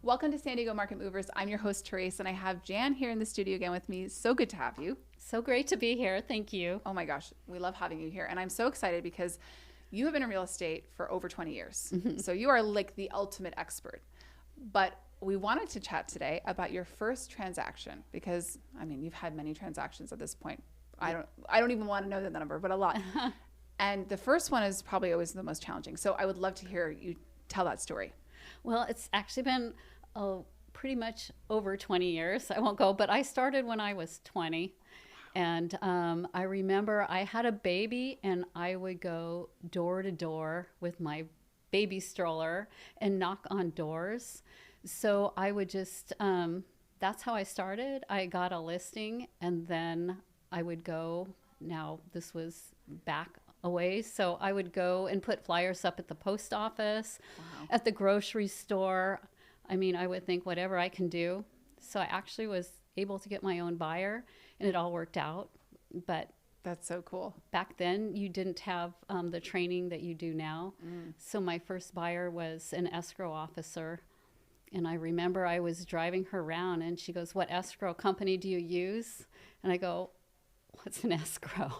Welcome to San Diego Market Movers. I'm your host, Therese, and I have Jan here in the studio again with me. So good to have you. So great to be here. Thank you. Oh my gosh, we love having you here. And I'm so excited because you have been in real estate for over 20 years. So you are like the ultimate expert. But we wanted to chat today about your first transaction because, I mean, you've had many transactions at this point. I don't even want to know the number, but a lot. And the first one is probably always the most challenging. So I would love to hear you tell that story. Well, it's actually been pretty much over 20 years. I won't go, but I started when I was 20. And I remember I had a baby and I would go door to door with my baby stroller and knock on doors. So I would just, that's how I started. I got a listing and then I would go, now this was back a ways, so I would go and put flyers up at the post office, at the grocery store. I mean, I would think whatever I can do. So I actually was able to get my own buyer and it all worked out. But that's so cool. Back then you didn't have the training that you do now. So my first buyer was an escrow officer. And I remember I was driving her around and she goes, "What escrow company do you use?" And I go, "What's an escrow?"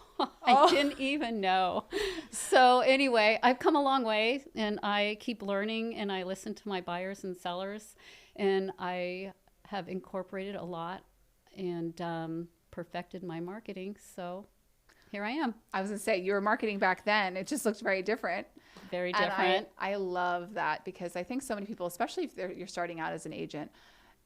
I didn't even know. So anyway, I've come a long way and I keep learning and I listen to my buyers and sellers and I have incorporated a lot and perfected my marketing. So here I am. I was going to say, you were marketing back then. It just looked very different. Very different. And I love that because I think so many people, especially if you're starting out as an agent,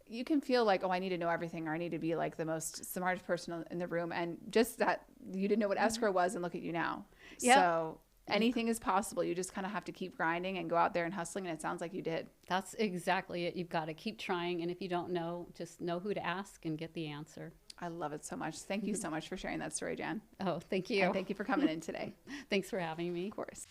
you can feel like, oh, I need to know everything or I need to be like the most smartest person in the room. And just that you didn't know what escrow was and look at you now. Yep. So anything is possible. You just kind of have to keep grinding and go out there and hustling. And it sounds like you did. That's exactly it. You've got to keep trying. And if you don't know, just know who to ask and get the answer. I love it so much. Thank you so much for sharing that story, Jan. Oh, thank you. And thank you for coming in today. Thanks for having me. Of course.